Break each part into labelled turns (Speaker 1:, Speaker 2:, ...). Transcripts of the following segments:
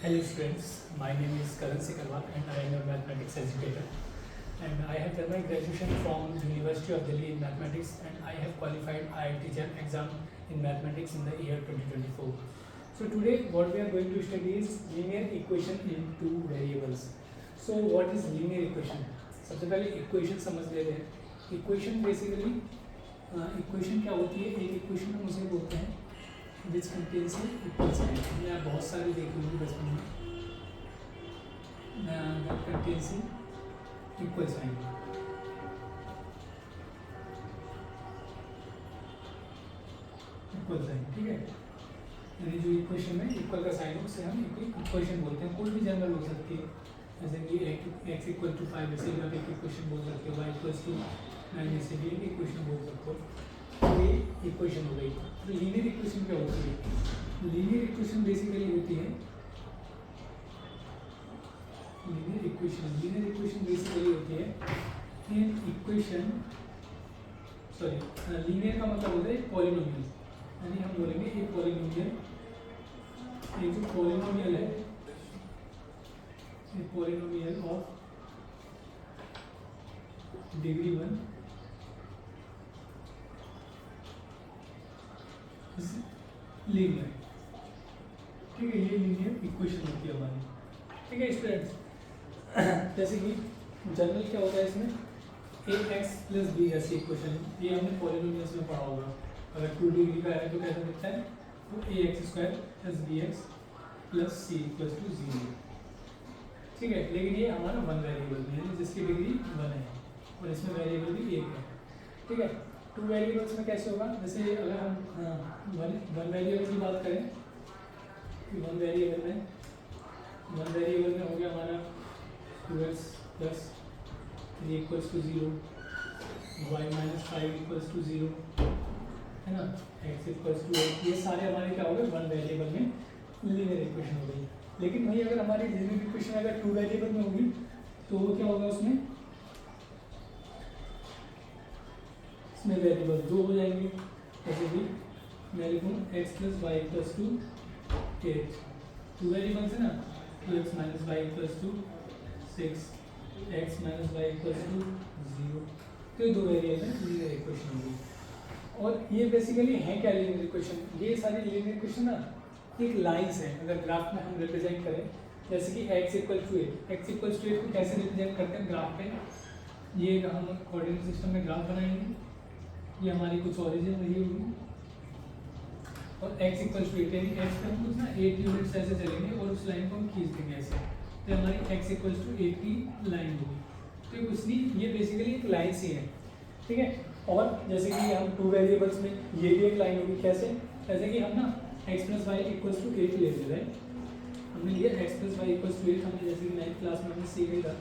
Speaker 1: Hello students, my name is Karan Sekarwal and I am a mathematics educator, and I have done my graduation from University of Delhi in mathematics, and I have qualified IIT JAM exam in mathematics in the year 2024. So today what we are going to study is linear equation in two variables. So what is linear equation? सबसे पहले equation समझ लेते हैं. Equation basically equation क्या होती है? एक equation हम उसे बोलते हैं which contains an equal sign. मैं बहुत सारी देखी होंगी बचपन में. that contains an equal sign. equal sign, ठीक है. यानी जो इक्वेशन में इक्वल का साइन हो उसे हम इक्वेशन बोलते हैं. कोई भी जनरल हो सकती है, जैसे कि x इक्वल टू 5 इसे भी आप एक इक्वेशन बोल सकते हो, y इक्वल्स टू 9 इसे भी एक इक्वेशन बोल सकते हो. ये इक्वेशन हो गई. तो लीनियर इक्वेशन क्या होती है? लीनियर इक्वेशन बेसिकली होती है लीनियर इक्वेशन बेसिकली होती है इन इक्वेशन लीनियर का मतलब होता है पॉलिनोमियल. यानी हम बोलेंगे एक पॉलिनोमियल, एक जो पॉलिनोमियल है, एक पॉलिनोमियल ऑफ डिग्री 1 लीनियर. ठीक है, ये लीनियर इक्वेशन होती है हमारी. ठीक है स्टूडेंट्स, जैसे कि जनरल क्या होता है इसमें ax प्लस बी ऐसी इक्वेशन है. ये हमने पॉलिनोमियल्स में पढ़ा होगा. अगर 2 डिग्री का है तो कैसा दिखता है? तो ax square plus b x plus c equals to 0. ठीक है, लेकिन ये हमारा वन वेरिएबल में है जिसकी डिग्री 1 है और इसमें वेरिएबल भी 1 है. ठीक है, 2 वेरिएबल्स में कैसे होगा? जैसे अगर हम वन वेरिएबल की बात करें कि वन वेरिएबल में हो गया हमारा 2x plus 3 equals to 0, y minus 5 equals to 0, है ना, x इक्वल्स टू 8. ये सारे हमारे क्या हो गए? वन वेरिएबल में लीनियर इक्वेशन हो गई. लेकिन वही अगर हमारी लीनियर इक्वेशन अगर 2 वेरिएबल में होगी तो वो क्या होगा? इसमें वेरिएबल 2 हो जाएंगे. जैसे कि मैं लिखूँ x plus y plus to 8. 2 variables है ना, 2x minus y plus to 6, x minus y plus to 0. तो ये 2 वेरिएबल में लीनियर इक्वेशन होगी. और ये बेसिकली है क्या लीनियर इक्वेशन? ये सारी लीनियर इक्वेशन ना एक लाइन्स है. अगर ग्राफ में हम रिप्रेजेंट करें, जैसे कि x इक्वल टू 8 को कैसे रिप्रेजेंट करते हैं ग्राफ पे? ये हम कोऑर्डिनेट सिस्टम में ग्राफ बनाएंगे. ये हमारी कुछ ओरिजिन रही होगी और x इक्वल टू 8 यानी x पे हम कुछ ना 8 यूनिट्स ऐसे चलेंगे और उस लाइन को हम खींच देंगे ऐसे. तो हमारी x इक्वल टू 8 की लाइन होगी. तो ये कुछ नहीं, ये बेसिकली एक लाइन सी है. ठीक है, और जैसे कि हम 2 वेरिएबल्स में ये भी एक लाइन होगी. कैसे? जैसे कि हम ना x plus y equals to 8 ले रहे हैं. हमने लिया x plus y equals to 8. हमने जैसे कि 9th क्लास में हमने सीख लिया था.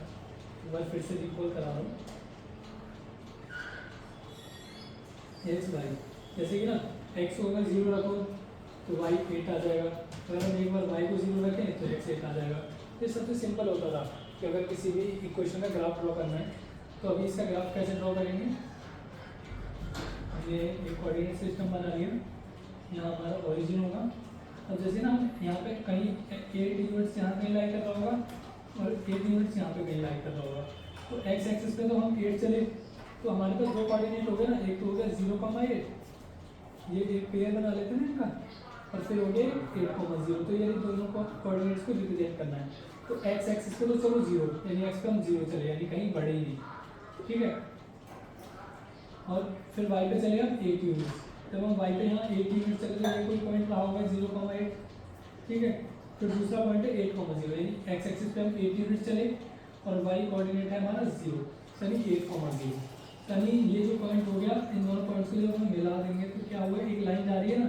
Speaker 1: एक बार फिर से रिकॉल करा रहा हूँ. एक्स वाई, जैसे कि ना x को अगर 0 रखो तो y 8 आ जाएगा. अगर हम एक बार y को 0 रखें तो x 8 आ जाएगा. ये सबसे सिंपल होता था कि अगर किसी भी इक्वेशन का ग्राफ ड्रॉ करना है तो अभी इसका ग्राफ कैसे ड्रॉ करेंगे? हमने एक कोऑर्डिनेट सिस्टम बना लिया. यहाँ हमारा ओरिजिन होगा. अब जैसे ना हम यहाँ पे कहीं 8 यूनिट्स यहाँ कहीं लाई कर रहा होगा और 8 यूनिट्स यहाँ पे कहीं लाई कर रहा होगा. तो x एक्सिस पे तो हम 8 चले तो हमारे पास 2 कोऑर्डिनेट हो गए ना. एक तो हो गया 0,8, ये एक पेयर बना लेते हैं ना इनका, और फिर हो गया 8,0. तो ये दोनों को कोऑर्डिनेट्स को रिप्रेजेंट करना है. तो x एक्सिस पे तो चलो 0, यानी x पे हम 0 चले, यानी कहीं बढ़े ही नहीं. ठीक है, और फिर y पे चलेगा 8 यूनिट्स. जब हम y पे यहाँ 8 यूनिट्स चले तो ये कोई पॉइंट रहा होगा 0,8. ठीक है, फिर दूसरा पॉइंट है 8,0, यानी x एक्सिस पे हम 8 यूनिट्स चले और y कोऑर्डिनेट है हमारा 0, यानी 8,0. यानी ये जो पॉइंट हो गया, इन दोनों पॉइंट्स को जब हम मिला देंगे तो क्या हुआ? एक लाइन जा रही है ना.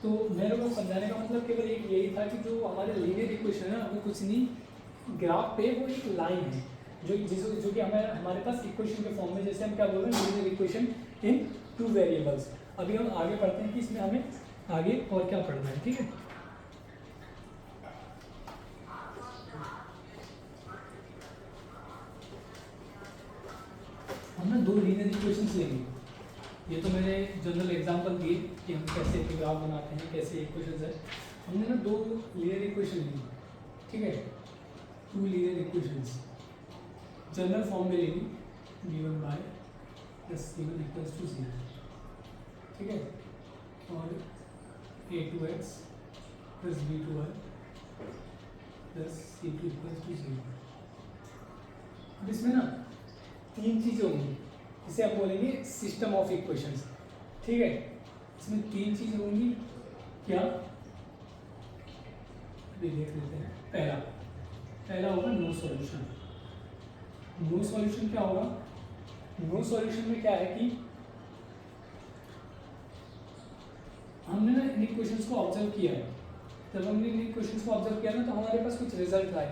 Speaker 1: तो मेरे को समझाने का मतलब केवल एक यही था कि जो हमारे लीनियर इक्वेशन है वो कुछ नहीं, ग्राफ पे वो एक लाइन है जो कि हमारे पास इक्वेशन के फॉर्म में, जैसे हम क्या बोल रहे हैं, लीनियर इक्वेशन इन 2 वेरिएबल्स. अभी हम आगे पढ़ते हैं कि इसमें हमें आगे और क्या पढ़ना है. ठीक है, हम ना 2 लीनियर इक्वेशंस लेंगे. ये तो मैंने जनरल एग्जांपल दिए कि हम कैसे ग्राफ बनाते हैं, कैसे इक्वेशंस है. हमने ना 2 लीनियर इक्वेशन ली. ठीक है, two linear equations general form में लेंगे v1 bye plus c1 equals to 0, ठीक है, और a2x plus b2y plus c2 equals to 0। अब इसमें ना तीन चीज़ें होंगी, इसे आप बोलेंगे सिस्टम ऑफ इक्वेशंस, ठीक है। इसमें तीन चीज़ें होंगी, क्या अभी देख लेते हैं। पहला होगा नो सॉल्यूशन। नो सॉल्यूशन क्या होगा? नो सॉल्यूशन में क्या है कि हमने ना इन इक्वेशंस को ऑब्जर्व किया है। जब हमने इन इक्वेशंस को ऑब्जर्व किया ना तो हमारे पास कुछ रिजल्ट आए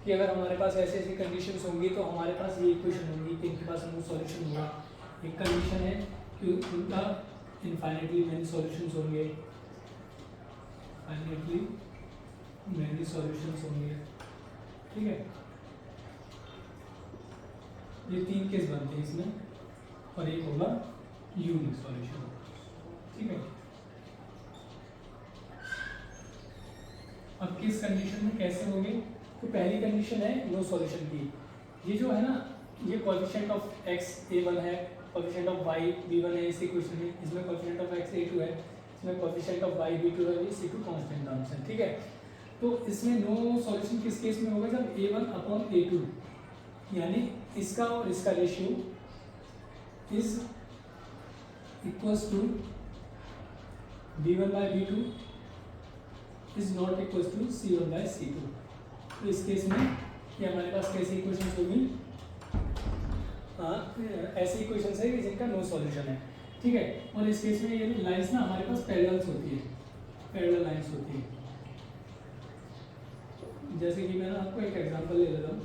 Speaker 1: कि अगर हमारे पास ऐसे ऐसी कंडीशंस होंगी तो हमारे पास ये इक्वेशन होंगी कि इनके पास नो सॉल्यूशन होगा। एक कंडीशन है कि उनका इनफाइनाइटली मेनी सॉल्यूशंस होंगे, फाइनाइटली मेनी सॉल्यूशंस होंगे, ठीक है। ये तीन केस बनते हैं इसमें, और एक होगा यूनिक सॉल्यूशन, ठीक है। अब किस कंडीशन में कैसे होंगे? तो पहली कंडीशन है नो सॉल्यूशन की। ये जो है ना, ये कोएफिशिएंट ऑफ x a1 है, कोएफिशिएंट ऑफ y b1 है इस इक्वेशन में, इसमें कोएफिशिएंट ऑफ x a2 है, इसमें कोएफिशिएंट ऑफ y b2 है, ये c2 कांस्टेंट टर्म्स है, ठीक है। तो इसमें नो सॉल्यूशन किस केस में होगा? जब a1 अपॉन a2 यानी इसका और इसका ratio is equals to b1 by b2 is not equals to c1 by c2। तो इस केस में ये हमारे पास कैसी इक्वेशंस होगी? ऐसी इक्वेशंस है कि जिनका नो सॉल्यूशन है, ठीक है। और इस केस में ये लाइंस ना हमारे पास पैरेलल्स होती है, पैरेलल लाइंस होती है। जैसे कि मैंने आपको एक एग्जांपल ले लेता हूँ।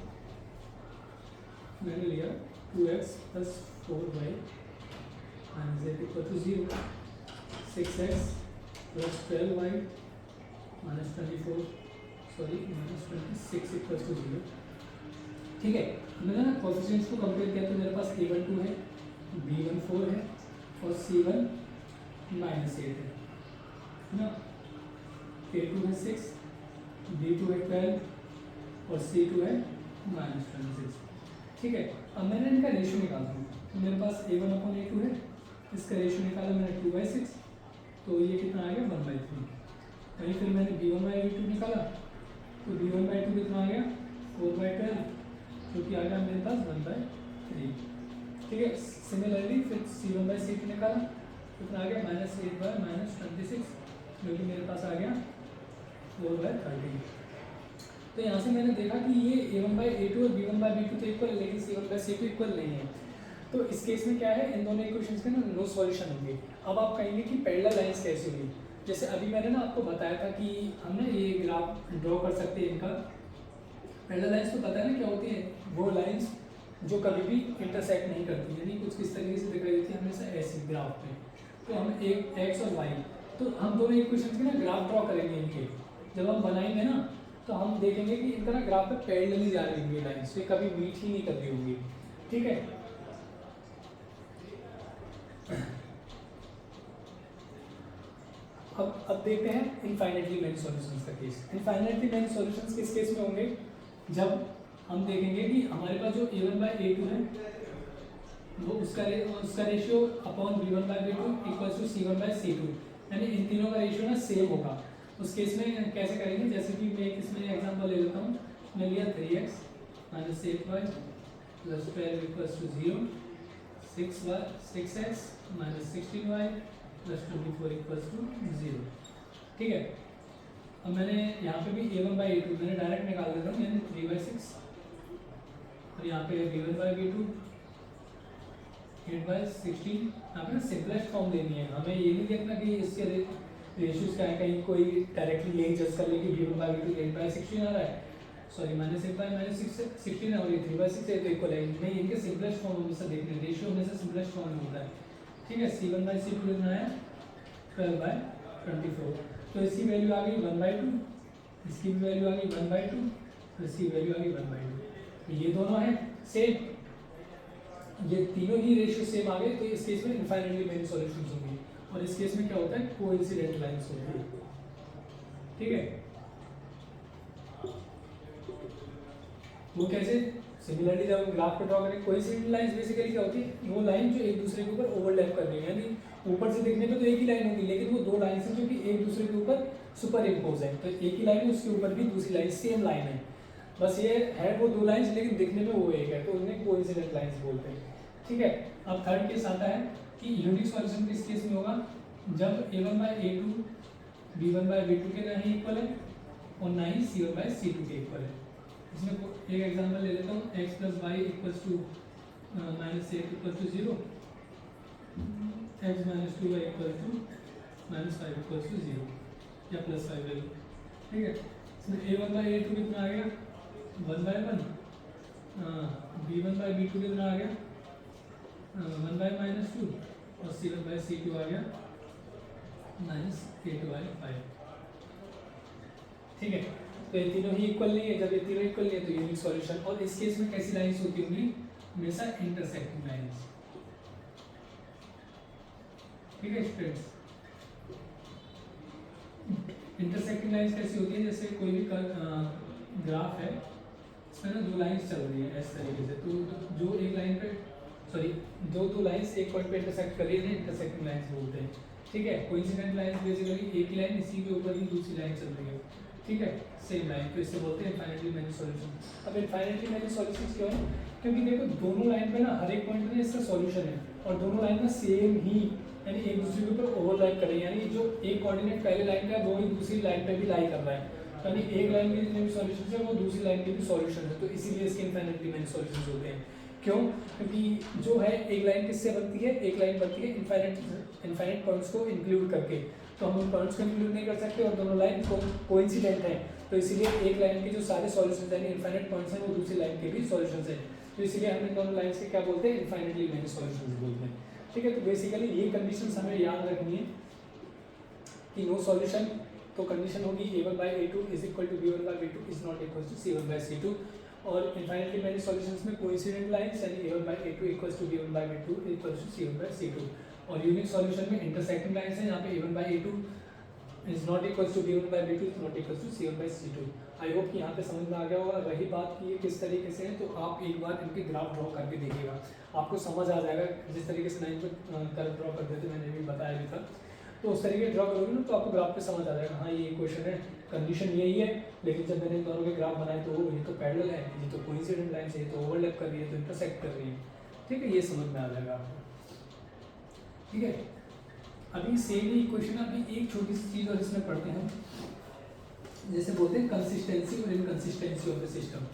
Speaker 1: मैंने लिया 2x plus 4y minus z equal to 0, 6x plus 12y minus 26 equal to 0, ठीक है। मैंने ना कोएफिशिएंट्स को कंपेयर किया तो मेरे पास a1 2 है, b1 4 है और c1 माइनस 8 है ना। a2 है 6, b2 है 12 और c2 है माइनस 26, ठीक है। अब मैंने इनका रेशियो निकाला हूँ, तो मेरे पास a1 अपॉन a2 है, इसका रेशियो निकाला मैंने 2/6, तो ये कितना आ गया 1/3। वहीं फिर मैंने b1 बाई b2 निकाला, तो b1 बाई 2 कितना आ गया 4/12, जो कि आ गया मेरे पास 1/3, ठीक है। सिमिलरली फिर c1 बाई c2 निकाला, कितना आ गया -8/26, जो कि मेरे पास आ गया 4/13। तो यहाँ से मैंने देखा कि ये a1 बाई a2 और b1 बाई b2 तो इक्वल है, लेकिन c1 बाई c2 इक्वल नहीं है। तो इस केस में क्या है, इन दोनों इक्वेशंस के ना नो सॉल्यूशन होंगे। अब आप कहेंगे कि पैरेलल लाइंस कैसे होंगी? जैसे अभी मैंने ना आपको बताया था कि हम ना ये ग्राफ ड्रॉ कर सकते हैं इनका। पैरेलल लाइंस तो पता है ना क्या होती है? वो लाइंस जो कभी भी इंटरसेक्ट नहीं करती, यानी कुछ किस तरीके से दिखाई देती है हमेशा ऐसी ग्राफ में। तो हम एक एक्स और वाई, तो हम दोनों इक्वेशंस के ना ग्राफ ड्रॉ करेंगे इनके। जब हम बनाएंगे ना तो हम देखेंगे कि इनका ना ग्राफ पे पैरेलली जा रही होंगी लाइंस, तो कभी मीट ही नहीं कर रही होंगी, ठीक है। अब देखते हैं इनफाइनाइटली मेनी सॉल्यूशंस का केस। इनफाइनाइटली मेनी सॉल्यूशंस किस केस में होंगे? जब हम देखेंगे कि हमारे पास जो a1 बाई a2 है वो उसका ratio upon b1 by b2 equals to c1 by c2, यानी इन तीनों का रेशियो ना सेम होगा। उस केस में कैसे करेंगे? जैसे कि मैं इसमें एग्जांपल ले लेता हूँ। मैं लिया 3x minus 8y plus 12 equals to 0, 6x minus 16y plus 24 equals to 0, ठीक है। अब मैंने यहाँ पे भी a1 बाई a2 मैंने डायरेक्ट निकाल देता हूँ, यानी 3/6, और यहाँ पे b1 बाई b2 8/16। यहाँ पे ना सिंपलेस्ट फॉर्म देनी है, हमें ये नहीं देखना कि इसके रेशियोज क्या है, कहीं कोई डायरेक्टली यही जज कर ले कि b1 बाई b2 8/16 आ रहा है, सॉरी माइनस 8/16 है और ये 3/6 है तो इक्वल है। नहीं, इनके सिंपलेस्ट फॉर्म हमेशा देखने, रेशियो हमेशा सिंपलेस्ट फॉर्म में होता है, ठीक है। c1 बाई c2 कितना है 12/24, तो इसकी वैल्यू आ गई 1/2, इसकी भी वैल्यू आ गई 1/2, तो इसकी वैल्यू आ गई 1/2। ये दोनों है सेम, ये तीनों ही रेशियो सेम आ गए, तो इस केस में इनफाइनाइटली मेनी सॉल्यूशंस होंगी। और इस केस में क्या होता है, कोइंसिडेंट लाइंस होती है, ठीक है। वो कैसे, सिमिलरली जब हम ग्राफ पे ड्रॉ करें, कोई सी लाइंस बेसिकली क्या होती है, वो लाइन जो एक दूसरे के ऊपर ओवरलैप कर रही है, यानी ऊपर से देखने पे तो एक ही लाइन होगी, लेकिन वो दो लाइन है जो कि एक दूसरे के ऊपर सुपर इम्पोज है, तो एक ही लाइन है, उसके ऊपर भी दूसरी लाइन सेम लाइन है, बस ये है वो दो लाइंस लेकिन दिखने में वो एक है, तो उन्हें कोइंसिडेंट लाइंस बोलते हैं। ठीक है, अब थर्ड केस आता है कि यूनिक सॉल्यूशन किस केस में होगा, जब a1/a2 b1/b2 के ना ही इक्वल है और ना ही c1/c2 के इक्वल है। इसमें एक एग्जांपल ले लेता हूँ, x + y = -8 = 0, x - 2y = -5 = 0 या +5 ले लो। ठीक है, इसमें a1/a2 कितना आ गया 1/1, b1/b2 कितना आ गया 1/-2 और c1/c2 आ गया -8/5। ठीक है, तो ये तीनों ही इक्वल नहीं है, जब ये तीनों इक्वल नहीं है तो यूनिक सॉल्यूशन। और इस केस में कैसी लाइंस होती होंगी, हमेशा इंटरसेक्टिंग लाइंस। ठीक है स्टूडेंट्स, इंटरसेक्टिंग लाइंस कैसी होती है, जैसे कोई भी ग्राफ है, इसमें ना दो लाइंस चल रही है इस तरीके से, तो जो एक लाइन पे दो लाइंस एक पॉइंट पे इंटरसेक्ट कर रही है, इंटरसेक्टिंग लाइंस बोलते हैं। ठीक है, कोइंसिडेंट लाइंस बेसिकली एक ही लाइन, इसी के ऊपर ही दूसरी लाइन चल रही है। ठीक है, सेम लाइन, तो इससे बोलते हैं इनफाइनाइटली मैनी सॉल्यूशन। अब इनफाइनाइटली मैनी सॉल्यूशंस क्यों है, क्योंकि देखो दोनों लाइन पे ना हर एक पॉइंट पे इसका सॉल्यूशन है और दोनों लाइन ना सेम ही, यानी एक दूसरे के ऊपर ओवरलैप कर रही है, यानी जो एक कोऑर्डिनेट पहले लाइन का है वो ही दूसरी लाइन पे भी लाई कर रहा है, यानी एक लाइन के जितने भी सॉल्यूशंस है वो दूसरी लाइन के भी सॉल्यूशन है, तो इसीलिए इसके इनफाइनाइटली मैनी सॉल्यूशंस होते हैं। क्यों, क्योंकि जो है एक लाइन किससे बनती है, एक लाइन बनती है इनफाइनाइट पॉइंट्स को इंक्लूड करके, तो हम उन पॉइंट्स को इंक्लूड नहीं कर सकते और दोनों लाइन कोइंसिडेंट है, तो इसीलिए एक लाइन के जो सारे सॉल्यूशंस यानी इनफाइनाइट पॉइंट्स हैं वो दूसरी लाइन के भी सॉल्यूशंस हैं, तो इसीलिए हम इन दोनों लाइंस के क्या बोलते हैं, इनफाइनाइटली मैनी सॉल्यूशंस बोलते हैं। ठीक है, तो बेसिकली ये कंडीशंस हमें याद रखनी है कि नो सॉल्यूशन, तो कंडीशन होगी a1/a2 = b1/b2 is not equal to c1/c2, और इनफाइनाइटली मैनी सॉल्यूशंस में कोइंसिडेंट लाइंस यानी a1/a2 = b1/b2 = c1/c2, और यूनिक सॉल्यूशन में इंटरसेक्टिंग लाइंस है, यहाँ पे a1/a2 is not equal to b1/b2 is not equal to c1/c2। I hope कि यहाँ पे समझ में आ गया होगा। रही बात कि ये किस तरीके से है, तो आप एक बार इनके ग्राफ ड्रॉ करके देखिएगा, आपको समझ आ जाएगा। जिस तरीके से 9 पे कर्व ड्रॉ करते थे, मैंने भी बताया भी था, तो उस तरीके ड्रॉ करोगे ना तो आपको ग्राफ पे समझ आ जाएगा, हाँ ये क्वेश्चन है, कंडीशन यही है, लेकिन जब मैंने दोनों के ग्राफ बनाए तो ये तो पैरेलल है, ये तो कोइंसिडेंट लाइन है, ये तो ओवरलैप कर रही है, तो इंटरसेक्ट कर रही है। ठीक है, ये समझ में आ जाएगा आपको। ठीक है, अभी सेम ही इक्वेशन, अभी एक छोटी सी चीज़ और इसमें पढ़ते हैं, जैसे बोलते हैं कंसिस्टेंसी और इनकंसिस्टेंसी ऑफ द सिस्टम।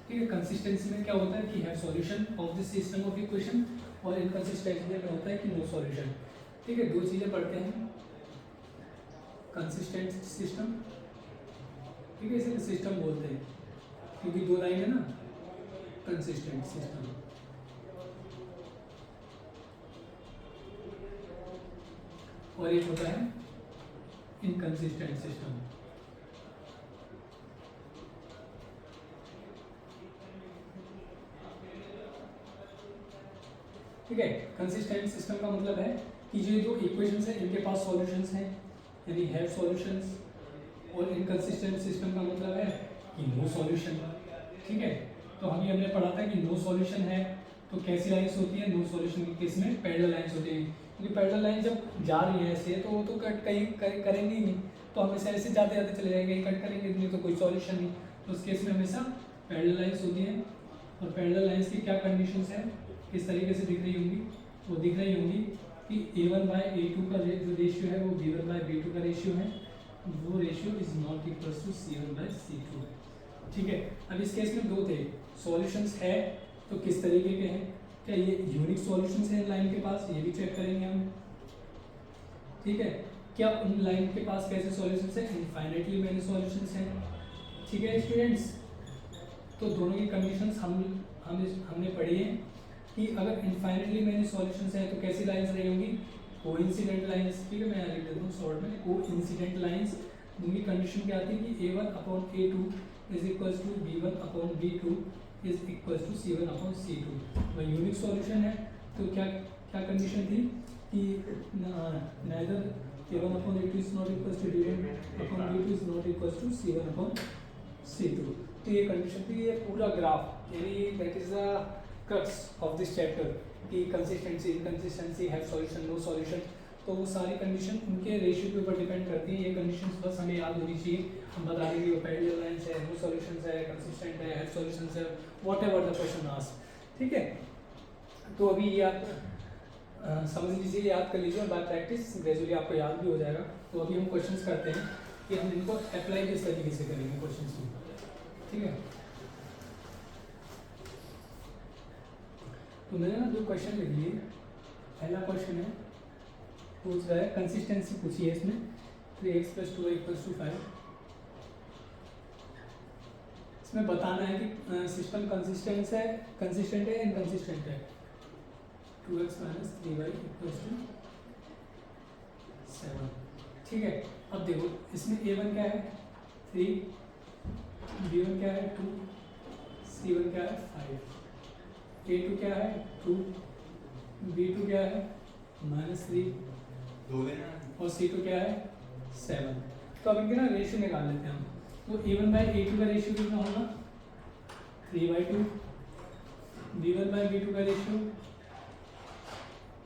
Speaker 1: ठीक है, कंसिस्टेंसी में क्या होता है कि have solution of the system of equation, और इनकंसिस्टेंसी में होता है कि नो सॉल्यूशन। ठीक है, दो चीज़ें पढ़ते हैं, कंसिस्टेंट सिस्टम, ठीक है, इसे सिस्टम बोलते हैं क्योंकि दो लाइन है ना, कंसिस्टेंट सिस्टम। और एक होता है इनकंसिस्टेंट सिस्टम। ठीक है, कंसिस्टेंट सिस्टम का मतलब है कि ये जो इक्वेशंस है इनके पास सॉल्यूशंस हैं, यानी हैव सॉल्यूशंस, और इनकंसिस्टेंट सिस्टम का मतलब है कि नो सॉल्यूशन। ठीक है, तो हमने पढ़ा था कि नो सॉल्यूशन है तो कैसी लाइंस होती है, नो सॉल्यूशन के केस में पैरेलल लाइंस होती है, क्योंकि पैरेलल लाइन जब जा रही है ऐसे तो वो तो कट कहीं करेंगे ही नहीं, तो हमेशा ऐसे जाते जाते चले जाएंगे, कहीं कट करेंगे नहीं तो कोई सॉल्यूशन नहीं, तो उस केस में हमेशा पैरेलल लाइंस होती हैं। और पैरेलल लाइंस की क्या कंडीशंस है, किस तरीके से दिख रही होंगी, वो दिख रही होंगी कि a1/a2 का जो रेशियो है वो b1/b2 का रेशियो है, वो ratio is not equal to c1/c2। ठीक है, अब इस केस में दो थे, सॉल्यूशंस है तो किस तरीके के हैं, क्या ये यूनिक सॉल्यूशंस हैं लाइन के पास, ये भी चेक करेंगे हम। ठीक है, क्या उन लाइन के पास कैसे सॉल्यूशंस हैं, इनफाइनाइटली मैनी सॉल्यूशंस हैं। ठीक है स्टूडेंट्स, तो दोनों की कंडीशंस हमने पढ़ी है कि अगर इनफाइनाइटली मैनी सॉल्यूशंस हैं तो कैसी लाइंस रही होंगी, कोइंसिडेंट लाइंस। ठीक है, मैं यहाँ लिख देता हूँ शॉर्ट में, कोइंसिडेंट लाइंस। उनकी कंडीशन क्या आती है कि a1/a2 is equal to b1/b2 is equal to c1/c2। वह यूनिक सॉल्यूशन है तो क्या क्या कंडीशन थी कि neither a1/a2 is not equal to b1/b2 is not equal to c1/c2। C2। तो ये कंडीशन थी, ये पूरा ग्राफ यानी that is the crux of this chapter कि consistency, inconsistency, have solution, no solution. तो वो सारी कंडीशन उनके रेशियो के ऊपर डिपेंड करती है। ये कंडीशंस बस हमें याद होनी चाहिए। हम बता देंगे वो पैरेलल लाइंस है, नो सॉल्यूशंस है, कंसिस्टेंट है, हैव सॉल्यूशंस है, व्हाटएवर द क्वेश्चन आस्क्ड। ठीक है, तो अभी ये आप समझ लीजिए, याद कर लीजिए और बाय प्रैक्टिस ग्रेजुअली आपको याद भी हो जाएगा। तो अभी हम क्वेश्चंस करते हैं कि हम इनको अप्लाई किस तरीके से करेंगे क्वेश्चंस में। ठीक है, तो मैंने ना दो क्वेश्चन लिख लिए। पहला क्वेश्चन है, पूछ रहा है कंसिस्टेंसी पूछी है इसमें 3x + 2y = 5। इसमें बताना है कि सिस्टम कंसिस्टेंट है इनकंसिस्टेंट है। 2x - 3y = 7। ठीक है, अब देखो इसमें a1 क्या है 3, b1 क्या है 2, c1 क्या है 5, a2 क्या है 2, b2 क्या है -3 और c2 क्या है 7। तो अब इनके ना रेशियो निकाल लेते हैं हम। तो a1/a2 का रेशियो कितना होगा 3/2, b1/b2 का रेशियो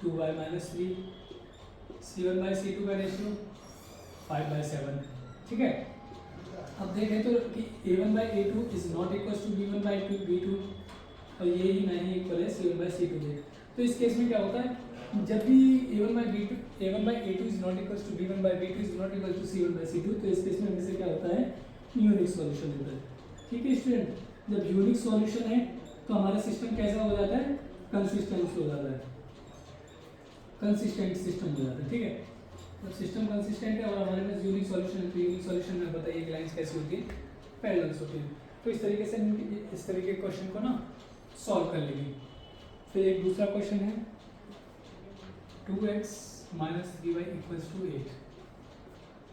Speaker 1: 2/-3, c1/c2 का रेशियो 5/7। ठीक है, अब देखें तो कि a1/a2 is not equal to b1/b2 और ये ही नहीं इक्वल है c1/c2 के। तो इस केस में क्या होता है, जब भी a1/a2 is not equal to b1/b2 is not equal to c1/c2, तो इस केस में हमेशा क्या होता है, यूनिक सॉल्यूशन होता है। ठीक है स्टूडेंट, जब यूनिक सॉल्यूशन है तो हमारा सिस्टम कैसा हो जाता है, कंसिस्टेंट हो जाता है, कंसिस्टेंट सिस्टम हो जाता है। ठीक है, जब सिस्टम कंसिस्टेंट है और हमारे पास यूनिक सॉल्यूशन है, तो यूनिक सॉल्यूशन में बताइए लाइंस कैसी होती है, पैरेलल्स होती है। तो इस तरीके से इस तरीके के क्वेश्चन को ना सॉल्व कर लेंगे। फिर एक दूसरा क्वेश्चन है 2x - 3y = 8।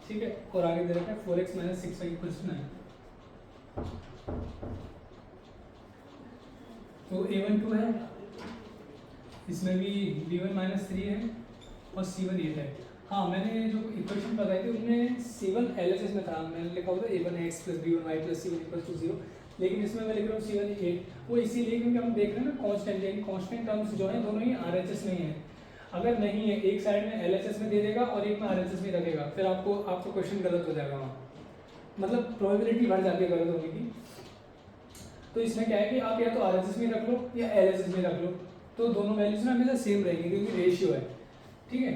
Speaker 1: ठीक है, और आगे दे रखा है 4x - 6y = 9। तो a1 2 है, इसमें भी b1 - 3 है और c1 8 है। हाँ, मैंने जो इक्वेशन बताई थी उसमें c1 LHS में था, मैंने लिखा हुआ था a1x + b1y + c1 = 0, लेकिन इसमें मैं लिख रहा हूँ c1 8। वो इसीलिए क्योंकि हम देख रहे हैं ना कांस्टेंट, यानी कांस्टेंट टर्म्स जो है दोनों ही RHS में ही है। अगर नहीं है, एक साइड में LHS में दे देगा और एक में RHS में रखेगा, फिर आपको क्वेश्चन गलत हो जाएगा वहाँ, मतलब प्रोबेबिलिटी बढ़ जाती है गलत होने की। तो इसमें क्या है कि आप या तो RHS में रख लो या LHS में रख लो, तो दोनों वैल्यूज ना हमेशा सेम रहेंगी क्योंकि रेशियो है। ठीक है,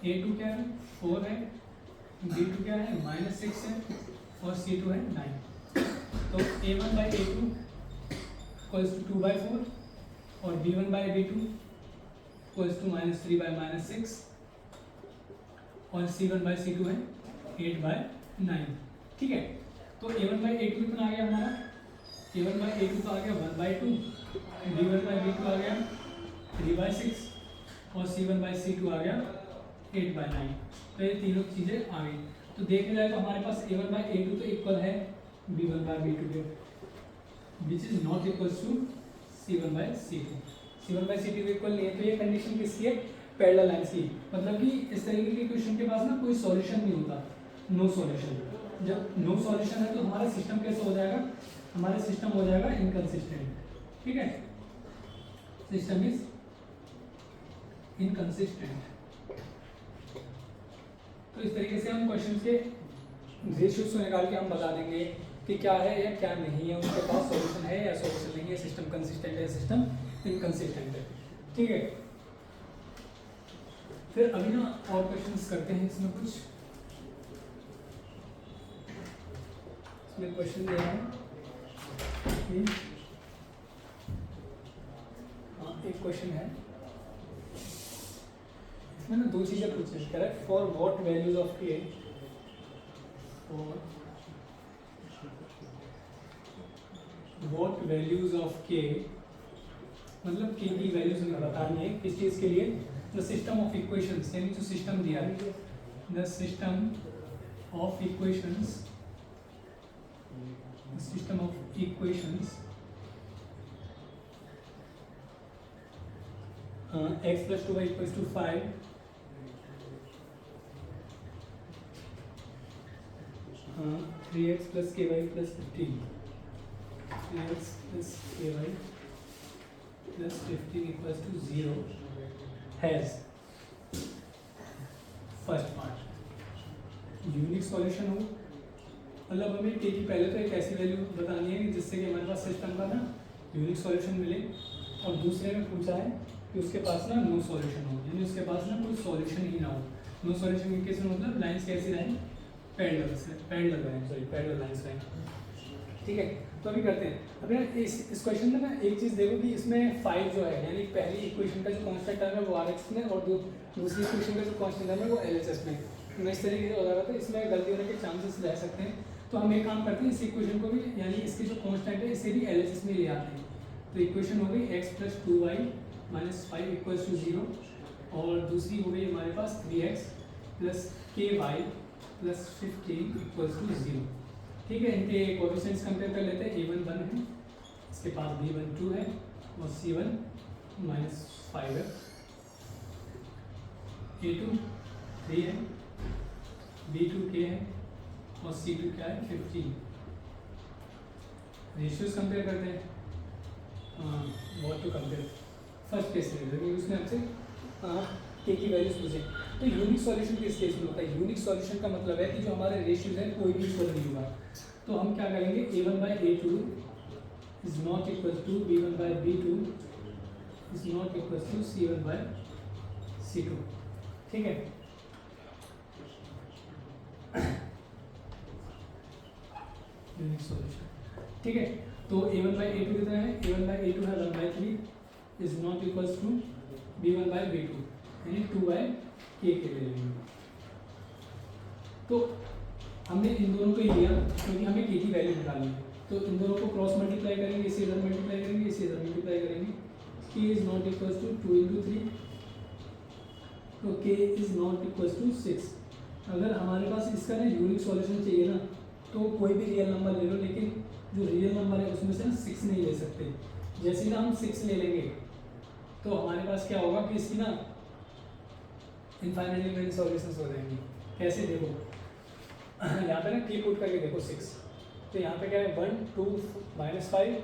Speaker 1: a2 क्या है 4 है, b2 क्या है -6 है और c2 है 9। तो a1/a2 = 2/4 और b1/b2 = -3/-6 और c1/c2 है 8/9। ठीक है, तो a1/a2 कितना आ गया हमारा, a1/a2 का आ गया 1/2, b1/b2 आ गया 3/6 और c1/c2 आ गया 8/9। तो ये तीनों चीज़ें आ गई। तो देखा जाए तो हमारे पास a1/a2 तो इक्वल है b1/b2 के, which is not equal to c1/c2। c1/c2 equal नहीं है, तो ये कंडीशन किसकी है, पैरेलल लाइंस की। मतलब कि इस तरीके के क्वेश्चन के पास ना कोई सॉल्यूशन नहीं होता, नो सॉल्यूशन। जब नो सॉल्यूशन है तो हमारा सिस्टम कैसा हो जाएगा, हमारा सिस्टम हो जाएगा इनकंसिस्टेंट। ठीक है, सिस्टम इज इनकंसिस्टेंट। तो इस तरीके से हम क्वेश्चन के रेशियोज को निकाल के हम बता देंगे कि क्या है या क्या नहीं है, उसके पास सॉल्यूशन है या सॉल्यूशन नहीं है, सिस्टम कंसिस्टेंट है, सिस्टम इनकंसिस्टेंट है। ठीक है, फिर अभी ना और क्वेश्चंस करते हैं। इसमें कुछ इसमें क्वेश्चन दिया है कि हाँ, एक क्वेश्चन है इसमें ना दो चीज़ें पूछी है, correct, for what values of के, फॉर व्हाट वैल्यूज ऑफ के, मतलब के की वैल्यूज हमें बतानी है किस चीज़ के लिए, द सिस्टम ऑफ इक्वेशंस, यानी जो सिस्टम दिया है, the system of equations, system of equations x + 2y = 5 x 3x plus k y plus 15, 3x plus k y plus 15 equals to 0 has first part unique solution हो, मतलब हमें के की पहले तो एक ऐसी वैल्यू बतानी है कि जिससे कि हमारे पास सिस्टम का ना यूनिक सॉल्यूशन मिले, और दूसरे में पूछा है कि उसके पास ना नो सॉल्यूशन हो, यानी उसके पास ना कोई सॉल्यूशन ही ना हो। नो सॉल्यूशन के केस में मतलब लाइंस कैसी रहें, पैरेलल लाइंस रहें। ठीक है, तो अभी करते हैं। अभी ना इस क्वेश्चन में ना एक चीज़ देखो कि इसमें 5 जो है, यानी पहली इक्वेशन का जो कांस्टेंट टर्म है वो RX में, और दूसरी इक्वेशन का जो कांस्टेंट टर्म है वो LHS में। मैं इस तरीके से हो रहा था, इसमें गलती होने के चांसेस रह सकते हैं। तो हम एक काम करते हैं, इस इक्वेशन को भी, यानी इसकी जो कांस्टेंट है इसे भी LHS में ले आते हैं। तो इक्वेशन हो गई x plus 2y minus 5 equals to 0, और दूसरी हो गई हमारे पास 3x plus k y plus 15 equals to 0। ठीक है, इनके कोएफिशिएंट्स कंपेयर कर लेते हैं। a1 1 है, इसके पास b1 2 है, और c1 माइनस 5 है, a2 3 है, b2 k है, और c2 क्या है 15। रेशियोज कंपेयर करते हैं। What to compare, first case में क्योंकि उसने हमसे के की वैल्यूज पूछे। तो यूनिक सॉल्यूशन किस केस में होता है? यूनिक सॉल्यूशन का मतलब है कि जो हमारे रेशियोज हैं कोई भी इक्वल नहीं होगा। तो हम क्या करेंगे, a1 by a2 is not equal to b1 by b2 is not equal to c1 by c2। ठीक है, यूनिक सॉल्यूशन। ठीक है, तो a1 बाई a2 कितना है, a1 बाई a2 है 1 by 3 is not equals to b1 by b2, यानी 2 by k के ले लेंगे। तो हमने इन दोनों को ही लिया क्योंकि हमें k की वैल्यू निकालनी है। तो इन दोनों को क्रॉस मल्टीप्लाई करेंगे, इसे इधर मल्टीप्लाई करेंगे, इसे इधर मल्टीप्लाई करेंगे। k is not equals to 2 into 3, तो k is not equals to 6। अगर हमारे पास इसका ना यूनिक सॉल्यूशन चाहिए ना, तो कोई भी रियल नंबर ले लो, लेकिन जो रियल नंबर है उसमें से ना 6 नहीं ले सकते। जैसे ही ना हम 6 ले लेंगे तो हमारे पास क्या होगा कि इसकी ना इनफाइनाइटली मेनी सॉल्यूशंस हो जाएंगे। कैसे देखो, यहाँ पे ना की पुट करके देखो 6, तो यहाँ पे क्या है 1 2 माइनस 5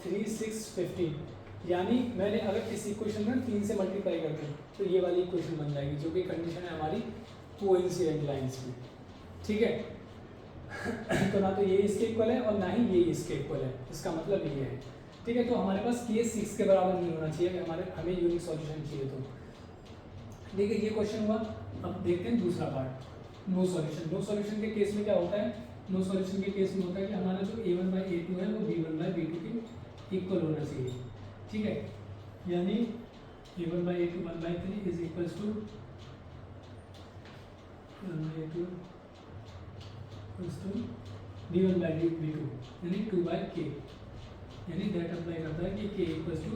Speaker 1: 3 6 15, यानी मैंने अगर इस इक्वेशन में 3 से मल्टीप्लाई कर दूँ तो ये वाली इक्वेशन बन जाएगी, जो कि कंडीशन है हमारी कोइंसिडेंट लाइंस की। ठीक है, तो ना तो ये इसके इक्वल है और ना ही ये इसके इक्वल है, इसका मतलब ये है। ठीक है, तो हमारे पास के 6 के बराबर नहीं होना चाहिए, हमें यूनिक सॉल्यूशन चाहिए। तो ठीक है, ये क्वेश्चन हुआ। अब देखते हैं दूसरा part, no solution. No solution के केस में क्या होता है, नो सॉल्यूशन के केस में होता है कि हमारा जो a1 बाई a2 है वो b1 बाई b2 के इक्वल होना चाहिए। ठीक है, यानी a1 by a2 1 by 3 is equals to 1 by a2 b1 by b2, यानी 2 बाई k, यानी दैट अप्लाई करता है कि k इक्वल्स टू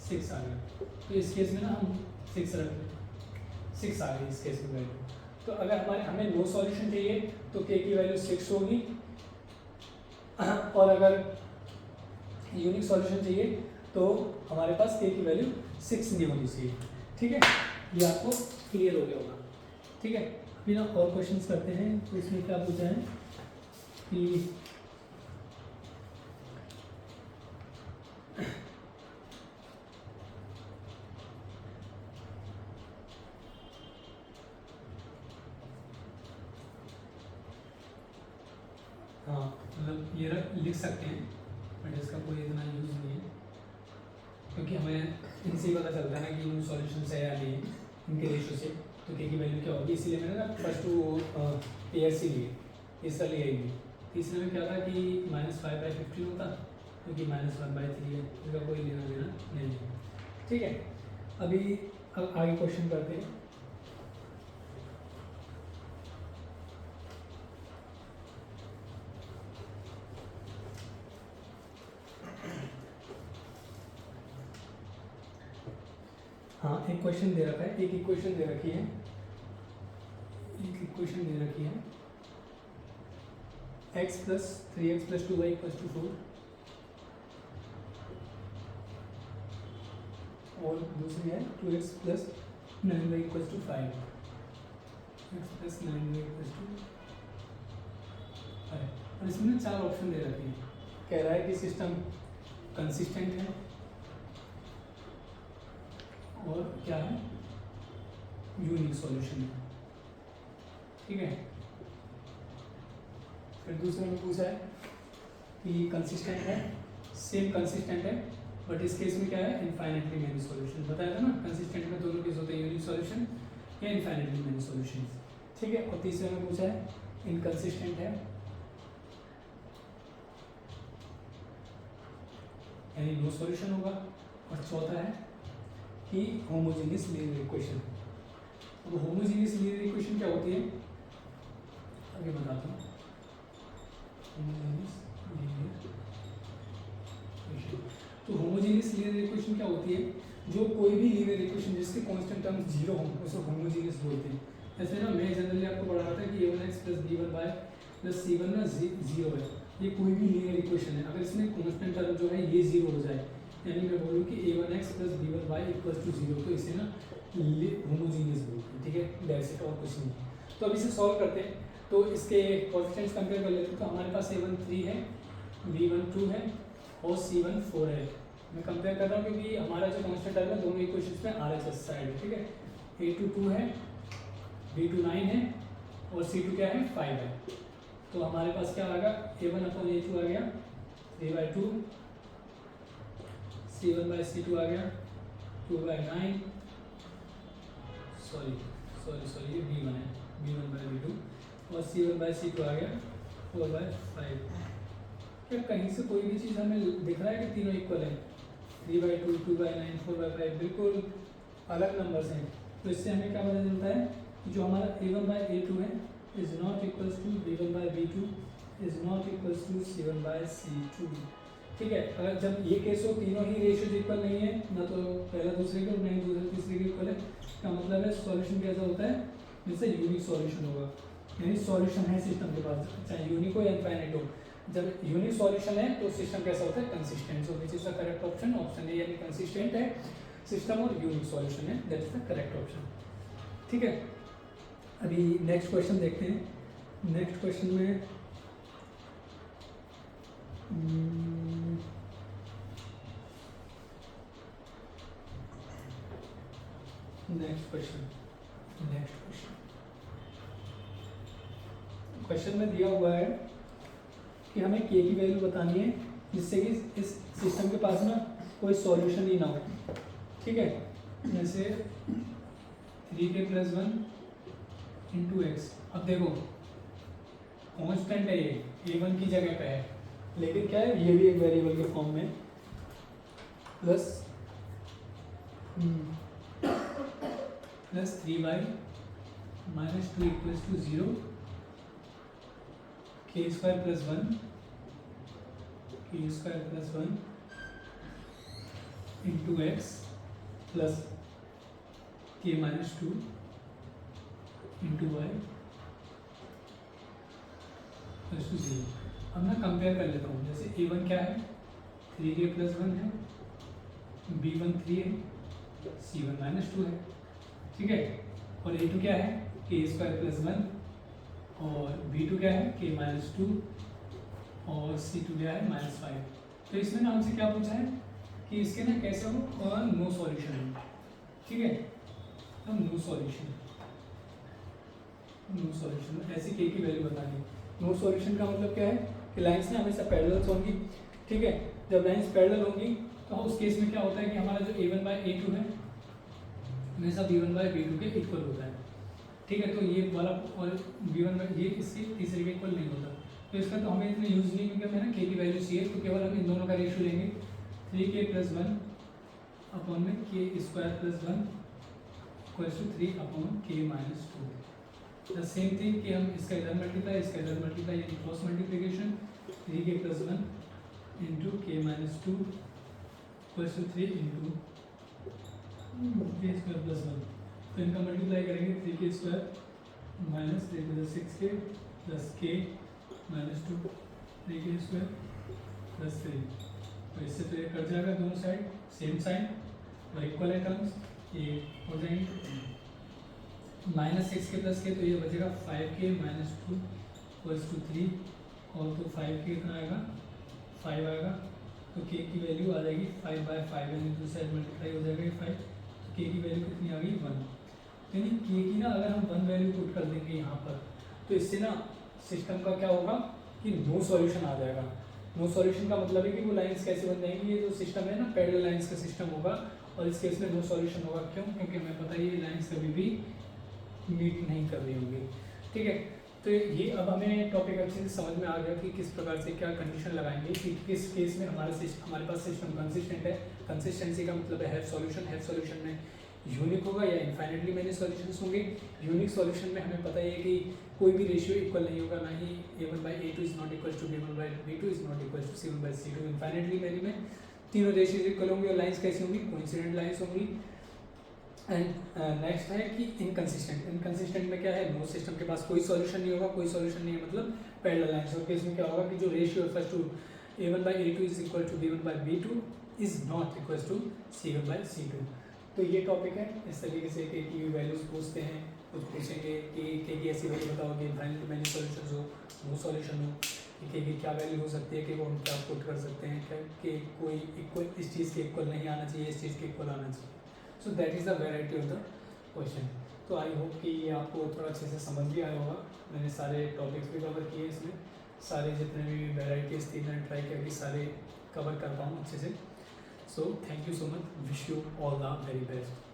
Speaker 1: 6 आ गया। तो इस केस में ना हम 6 रख लें, 6 आ गई इस केस में वैल्यू। तो अगर हमें नो सॉल्यूशन चाहिए तो k की वैल्यू 6 होगी, और अगर यूनिक सॉल्यूशन चाहिए तो हमारे पास k की वैल्यू 6 नहीं होनी चाहिए। ठीक है, ये आपको क्लियर हो गया होगा। ठीक है, अभी ना और क्वेश्चंस करते हैं। तो इसमें क्या पूछा है कि हाँ, मतलब ये लिख सकते हैं, बट इसका कोई इतना यूज़ नहीं है, क्योंकि हमें इनसे पता चलता है ना कि इन सॉल्यूशन है या नहीं है, इनके रेशियो से। तो k की वैल्यू क्या होगी, इसीलिए मैंने ना फर्स्ट टू पेयर्स ही लिए, तीसरा लिया ही नहीं। तीसरे में क्या था कि -5 बाई 15 होता, क्योंकि -1 बाई 3 है, इसका कोई लेना देना नहीं है। ठीक है, अभी अब आगे क्वेश्चन करते हैं। हाँ, एक क्वेश्चन दे रखा है, एक इक्वेशन दे रखी है, एक इक्वेशन दे रखी है x plus 3x plus 2y equals to 4, और दूसरी है 2x plus 9y equals to 5, x plus 9y equals to और इसमें ना 4 ऑप्शन दे रखे हैं। कह रहा है कि सिस्टम कंसिस्टेंट है, और क्या है, यूनिक सॉल्यूशन है। ठीक है, फिर दूसरे में पूछा है कि कंसिस्टेंट है, सेम कंसिस्टेंट है, बट इस केस में क्या है, इनफाइनाइटली मेनी सॉल्यूशन। बताया था ना, कंसिस्टेंट में दोनों केस होते हैं, यूनिक सॉल्यूशन या इनफाइनाइटली मेनी सॉल्यूशन। ठीक है, और तीसरे में पूछा है इनकंसिस्टेंट है, यानी नो सॉल्यूशन होगा, और चौथा है कि होमोजेनियस लीनियर इक्वेशन। अब होमोजेनियस लीनियर इक्वेशन क्या होती है, आगे बताता हूँ। होमोजेनियस लीनियर इक्वेशन, तो होमोजेनियस लीनियर इक्वेशन क्या होती है, जो कोई भी लीनियर इक्वेशन जिसके कांस्टेंट टर्म्स जीरो हो उसे होमोजेनियस बोलते हैं। जैसे ना मैं जनरली आपको पढ़ा रहा था कि a1x plus b1y plus c1 ना जीरो है, ये कोई भी लीनियर इक्वेशन है, अगर इसमें कांस्टेंट टर्म जो है ये जीरो हो जाए, यानी मैं बोलूँ कि a1x plus b1y equals to zero, तो इसे ना होमोजेनियस बोलते हैं। ठीक है, दैट्स इट, और कुछ नहीं। तो अब इसे सॉल्व करते हैं, तो इसके कोएफिशिएंट्स कंपेयर कर लेते हैं। तो हमारे पास a1 3 है, b1 2 है और c1 4 है। मैं कंपेयर कर रहा हूँ क्योंकि हमारा जो कांस्टेंट टर्म है दोनों इक्वेशंस में RHS साइड है। ठीक है, a2 2 है, b2 9 है और c2 क्या है, 5 है। तो हमारे पास क्या आ गया, a1 अपॉन a2 आ गया 3/2, c1 बाई c2 आ गया 2/9, सॉरी ये b1 है, b1 बाई b2, और c1 बाई c2 आ गया 4/5। क्या कहीं से कोई भी चीज़ हमें दिख रहा है कि तीनों इक्वल है, 3/2, 2/9, 4/5 बिल्कुल अलग नंबर्स हैं। तो इससे हमें क्या पता चलता है कि जो हमारा a1 बाई a2 है is not equals to b1 by b2 is not equals to c1 by c2। ठीक है, अगर जब ये केस हो तीनों ही रेशियोज इक्वल नहीं है, ना तो पहला दूसरे के और ना ही दूसरा तीसरे के इक्वल है, इसका मतलब है सॉल्यूशन कैसा होता है, जैसे यूनिक सॉल्यूशन होगा, यानी सॉल्यूशन है सिस्टम के पास, चाहे यूनिक हो या इनफाइनाइट हो। जब यूनिक सॉल्यूशन है तो सिस्टम कैसा होता है, consistent. So which is the correct option, option A, यानी कंसिस्टेंट है सिस्टम और यूनिक सॉल्यूशन है, that is the correct option. ठीक है, अभी नेक्स्ट क्वेश्चन देखते हैं। नेक्स्ट क्वेश्चन में क्वेश्चन में दिया हुआ है कि हमें k की वैल्यू बतानी है जिससे कि इस सिस्टम के पास ना कोई सॉल्यूशन ही ना हो। ठीक है, जैसे 3k प्लस 1 इंटू एक्स। अब देखो कांस्टेंट है, ये a1 की जगह पे है, लेकिन क्या है, ये भी एक वेरिएबल के फॉर्म में, plus 3y minus 2 equals to 0, k square plus 1 into x plus k minus 2 into y plus to 0। अब मैं कंपेयर कर लेता हूँ, जैसे a1 क्या है, 3k प्लस 1 है, b1 3 है, c1 माइनस 2 है। ठीक है, और a2 क्या है, k स्क्वायर प्लस 1, और b2 क्या है, k माइनस 2, और c2 क्या है, -5। तो इसमें ना हमसे क्या पूछा है कि इसके ना कैसे हो, और नो सॉल्यूशन है। ठीक है, तो नो सॉल्यूशन ऐसी k की वैल्यू बतानी। नो सॉल्यूशन का मतलब क्या है कि लाइंस ना हमेशा पैरेलल होंगी। ठीक है, जब लाइंस पैरेलल होंगी तो उस केस में क्या होता है कि हमारा जो a1 बाई a2 है हमेशा b1 बाई b2 के इक्वल होता है। ठीक है, तो ये वाला और b1 बाई ये इसके तीसरे के इक्वल नहीं होता, तो इसका तो हमें इतना यूज़ नहीं, क्योंकि हमें ना k की वैल्यू चाहिए, तो केवल हम इन दोनों का रेशियो लेंगे, 3k प्लस 1 अपॉन में k square plus 1 equals to 3 upon k minus 2। The same thing कि हम इसका इधर मल्टीप्लाई यानी cross multiplication, 3k plus 1 into k minus 2 equals to 3 into k square plus 1। तो इनका मल्टीप्लाई करेंगे, 3k square minus 6k plus k minus 2 3k square plus 3। तो इससे तो ये कट जाएगा दोनों साइड, सेम साइन और इक्वल है टर्म्स, ये हो जाएंगे -6k प्लस k, तो ये बचेगा 5k माइनस 2 इक्वल्स टू 3 और तो 5 की कितना आएगा, 5 आएगा, तो k की वैल्यू आ जाएगी 5/5, यानी दूसरे साइड मल्टीप्लाई हो जाएगा ये 5, तो k की वैल्यू कितनी आ गई 1। यानी k की ना अगर हम 1 वैल्यू पुट कर देंगे यहाँ पर, तो इससे ना सिस्टम का क्या होगा कि नो सॉल्यूशन आ जाएगा। नो सॉल्यूशन का मतलब है कि वो लाइंस कैसे बन जाएंगी, ये जो सिस्टम है ना पैरेलल लाइंस का सिस्टम होगा, और इस केस में नो सॉल्यूशन होगा। क्यों? क्योंकि हमें पता है ये लाइंस कभी भी मीट नहीं कर रही होंगी। ठीक है, तो ये अब हमें टॉपिक अच्छे से समझ में आ गया कि किस प्रकार से क्या कंडीशन लगाएंगे कि किस केस में हमारे पास सिस्टम कंसिस्टेंट है। कंसिस्टेंसी का मतलब है सॉल्यूशन, है सॉल्यूशन में यूनिक होगा या इनफाइनेटली मैनी सॉल्यूशंस होंगे। यूनिक सॉल्यूशन में हमें पता ही है कि कोई भी रेशियो इक्वल नहीं होगा, ना ही a1/a2 is not equal to b1/b2 is not equal to c1/c2। Infinitely many में तीनों रेशियोज इक्वल होंगे और लाइंस कैसी होंगी, कोइंसिडेंट लाइंस होंगी। एंड नेक्स्ट है कि इनकंसिस्टेंट। इनकंसिस्टेंट में क्या है, नो सिस्टम के पास कोई सॉल्यूशन नहीं होगा, कोई सॉल्यूशन नहीं है मतलब पैरेलल लाइंस। और केस में क्या होगा कि जो ratio refers to a1/a2 is equal to b1/b2 is not equal to c1/c2। तो ये टॉपिक है। इस तरीके से के की वैल्यूज पूछते हैं, कुछ पूछेंगे कि के की ऐसी वैल्यू बताओ कि इनफाइनाइट मैनी सॉल्यूशंस हो, नो सॉल्यूशन हो, कि के की क्या वैल्यू हो सकती है, कि वो हम क्या पुट कर सकते हैं, क्या कि कोई इक्वल इस चीज़ के इक्वल नहीं आना चाहिए, इस चीज़ के इक्वल आना चाहिए। So that is the variety of the question. तो आई होप कि ये आपको थोड़ा अच्छे से समझ भी आया होगा। मैंने सारे टॉपिक्स भी कवर किए इसमें, सारे जितने भी वेराइटीज़ थी मैंने ट्राई किया कि सारे कवर कर पाऊँ अच्छे से। So thank you so much, wish you all the very best.